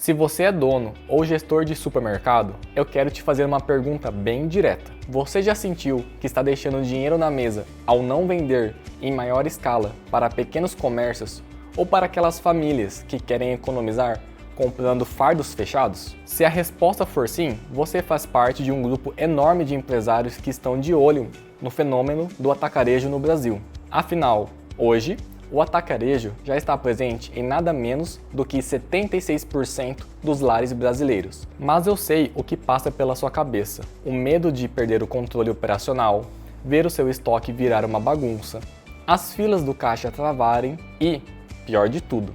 Se você é dono ou gestor de supermercado, eu quero te fazer uma pergunta bem direta. Você já sentiu que está deixando dinheiro na mesa ao não vender em maior escala para pequenos comércios ou para aquelas famílias que querem economizar comprando fardos fechados? Se a resposta for sim, você faz parte de um grupo enorme de empresários que estão de olho no fenômeno do atacarejo no Brasil. Afinal, hoje, o atacarejo já está presente em nada menos do que 76% dos lares brasileiros. Mas eu sei o que passa pela sua cabeça: o medo de perder o controle operacional, ver o seu estoque virar uma bagunça, as filas do caixa travarem e, pior de tudo,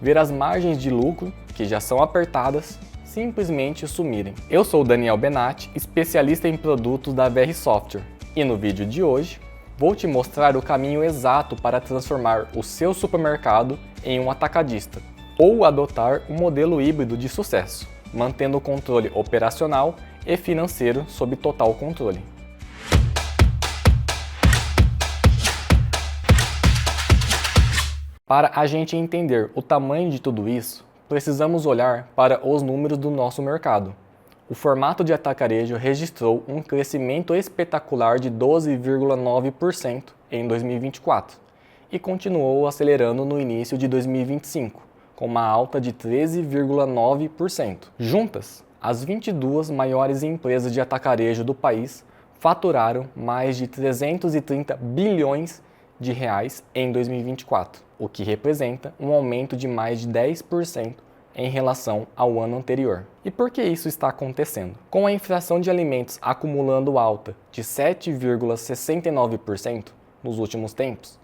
ver as margens de lucro, que já são apertadas, simplesmente sumirem. Eu sou Daniel Benatti, especialista em produtos da VR Software, e no vídeo de hoje vou te mostrar o caminho exato para transformar o seu supermercado em um atacadista, ou adotar um modelo híbrido de sucesso, mantendo o controle operacional e financeiro sob total controle. Para a gente entender o tamanho de tudo isso, precisamos olhar para os números do nosso mercado. O formato de atacarejo registrou um crescimento espetacular de 12,9% em 2024 e continuou acelerando no início de 2025, com uma alta de 13,9%. Juntas, as 22 maiores empresas de atacarejo do país faturaram mais de 330 bilhões de reais em 2024, o que representa um aumento de mais de 10% em relação ao ano anterior. E por que isso está acontecendo? Com a inflação de alimentos acumulando alta de 7,69% nos últimos tempos,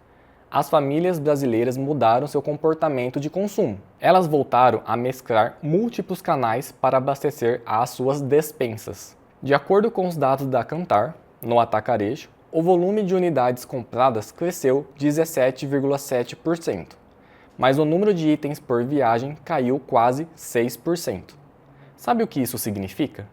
as famílias brasileiras mudaram seu comportamento de consumo. Elas voltaram a mesclar múltiplos canais para abastecer as suas despensas. De acordo com os dados da Kantar, no atacarejo, o volume de unidades compradas cresceu 17,7%. Mas o número de itens por viagem caiu quase 6%. Sabe o que isso significa?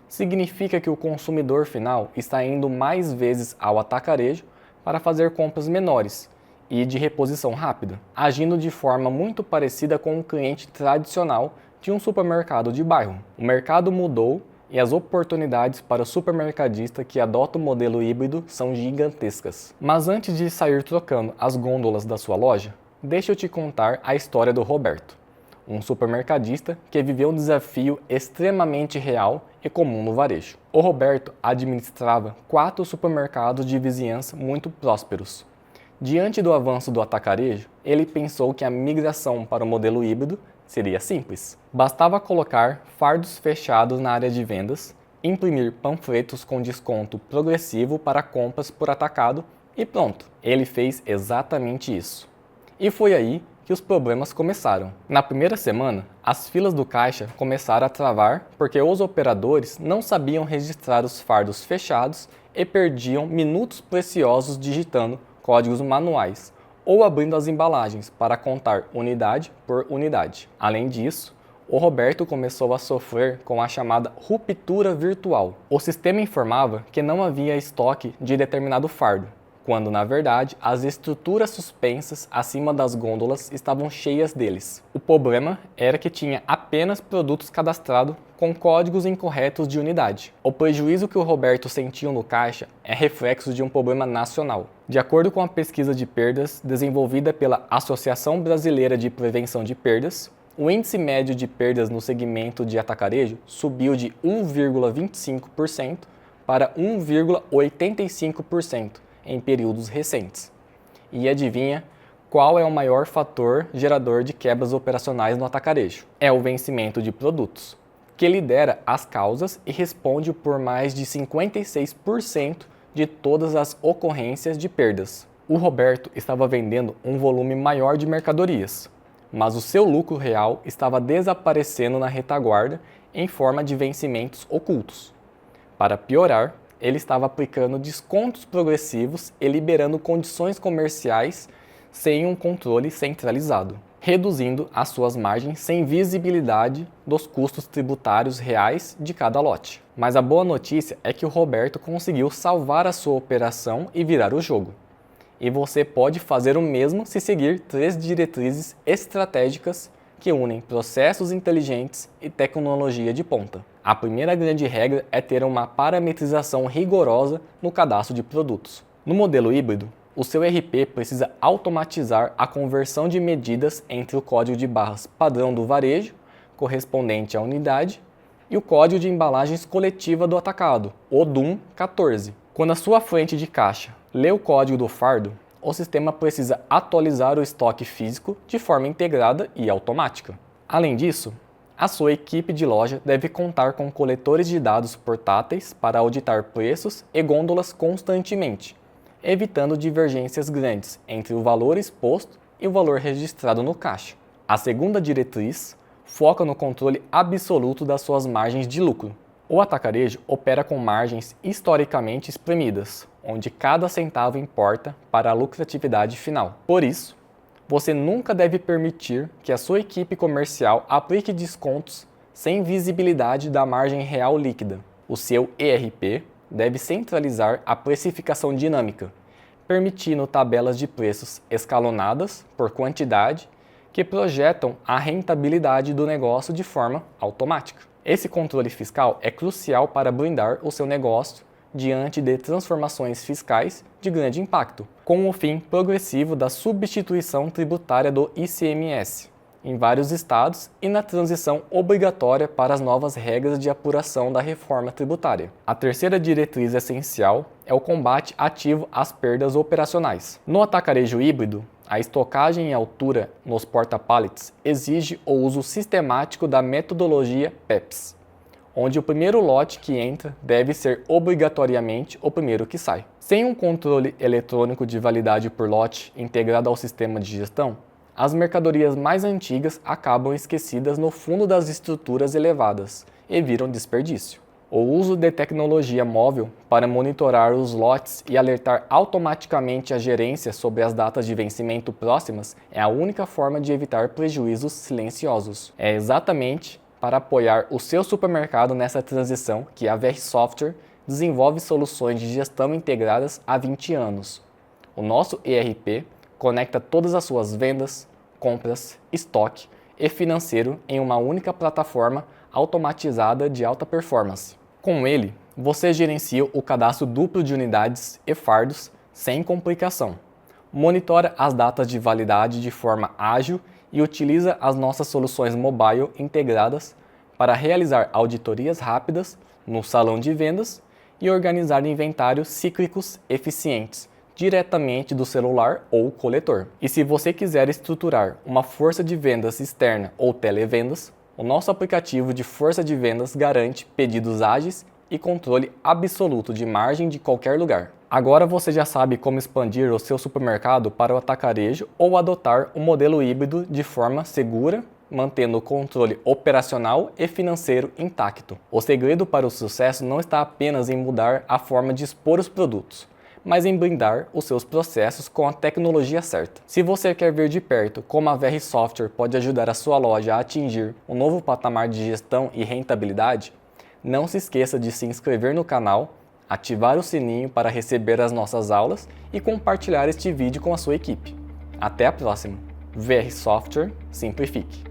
Significa que o consumidor final está indo mais vezes ao atacarejo para fazer compras menores e de reposição rápida, agindo de forma muito parecida com um cliente tradicional de um supermercado de bairro. O mercado mudou e as oportunidades para o supermercadista que adota o modelo híbrido são gigantescas. Mas antes de sair trocando as gôndolas da sua loja, deixa eu te contar a história do Roberto, um supermercadista que viveu um desafio extremamente real e comum no varejo. O Roberto administrava 4 supermercados de vizinhança muito prósperos. Diante do avanço do atacarejo, ele pensou que a migração para o modelo híbrido seria simples. Bastava colocar fardos fechados na área de vendas, imprimir panfletos com desconto progressivo para compras por atacado e pronto. Ele fez exatamente isso. E foi aí que os problemas começaram. Na primeira semana, as filas do caixa começaram a travar porque os operadores não sabiam registrar os fardos fechados e perdiam minutos preciosos digitando códigos manuais ou abrindo as embalagens para contar unidade por unidade. Além disso, o Roberto começou a sofrer com a chamada ruptura virtual. O sistema informava que não havia estoque de determinado fardo, quando, na verdade, as estruturas suspensas acima das gôndolas estavam cheias deles. O problema era que tinha apenas produtos cadastrados com códigos incorretos de unidade. O prejuízo que o Roberto sentiu no caixa é reflexo de um problema nacional. De acordo com a pesquisa de perdas desenvolvida pela Associação Brasileira de Prevenção de Perdas, o índice médio de perdas no segmento de atacarejo subiu de 1,25% para 1,85%. em períodos recentes. E adivinha qual é o maior fator gerador de quebras operacionais no atacarejo? É o vencimento de produtos, que lidera as causas e responde por mais de 56% de todas as ocorrências de perdas. O Roberto estava vendendo um volume maior de mercadorias, mas o seu lucro real estava desaparecendo na retaguarda em forma de vencimentos ocultos. Para piorar, ele estava aplicando descontos progressivos e liberando condições comerciais sem um controle centralizado, reduzindo as suas margens sem visibilidade dos custos tributários reais de cada lote. Mas a boa notícia é que o Roberto conseguiu salvar a sua operação e virar o jogo. E você pode fazer o mesmo se seguir 3 diretrizes estratégicas que unem processos inteligentes e tecnologia de ponta. A primeira grande regra é ter uma parametrização rigorosa no cadastro de produtos. No modelo híbrido, o seu ERP precisa automatizar a conversão de medidas entre o código de barras padrão do varejo, correspondente à unidade, e o código de embalagens coletiva do atacado, o DUM 14. Quando a sua frente de caixa lê o código do fardo, o sistema precisa atualizar o estoque físico de forma integrada e automática. Além disso, a sua equipe de loja deve contar com coletores de dados portáteis para auditar preços e gôndolas constantemente, evitando divergências grandes entre o valor exposto e o valor registrado no caixa. A segunda diretriz foca no controle absoluto das suas margens de lucro. O atacarejo opera com margens historicamente espremidas, onde cada centavo importa para a lucratividade final. Por isso, você nunca deve permitir que a sua equipe comercial aplique descontos sem visibilidade da margem real líquida. O seu ERP deve centralizar a precificação dinâmica, permitindo tabelas de preços escalonadas por quantidade que projetam a rentabilidade do negócio de forma automática. Esse controle fiscal é crucial para blindar o seu negócio diante de transformações fiscais de grande impacto, com o fim progressivo da substituição tributária do ICMS em vários estados e na transição obrigatória para as novas regras de apuração da reforma tributária. A terceira diretriz essencial é o combate ativo às perdas operacionais. No atacarejo híbrido, a estocagem em altura nos porta-pallets exige o uso sistemático da metodologia PEPS, onde o primeiro lote que entra deve ser obrigatoriamente o primeiro que sai. Sem um controle eletrônico de validade por lote integrado ao sistema de gestão, as mercadorias mais antigas acabam esquecidas no fundo das estruturas elevadas e viram desperdício. O uso de tecnologia móvel para monitorar os lotes e alertar automaticamente a gerência sobre as datas de vencimento próximas é a única forma de evitar prejuízos silenciosos. É exatamente para apoiar o seu supermercado nessa transição que a VR Software desenvolve soluções de gestão integradas há 20 anos. O nosso ERP conecta todas as suas vendas, compras, estoque e financeiro em uma única plataforma automatizada de alta performance. Com ele, você gerencia o cadastro duplo de unidades e fardos sem complicação, monitora as datas de validade de forma ágil e utiliza as nossas soluções mobile integradas para realizar auditorias rápidas no salão de vendas e organizar inventários cíclicos eficientes diretamente do celular ou coletor. E se você quiser estruturar uma força de vendas externa ou televendas, o nosso aplicativo de força de vendas garante pedidos ágeis e controle absoluto de margem de qualquer lugar. Agora você já sabe como expandir o seu supermercado para o atacarejo ou adotar um modelo híbrido de forma segura, mantendo o controle operacional e financeiro intacto. O segredo para o sucesso não está apenas em mudar a forma de expor os produtos, mas em blindar os seus processos com a tecnologia certa. Se você quer ver de perto como a VR Software pode ajudar a sua loja a atingir um novo patamar de gestão e rentabilidade, não se esqueça de se inscrever no canal, ativar o sininho para receber as nossas aulas e compartilhar este vídeo com a sua equipe. Até a próxima! VR Software Simplifique!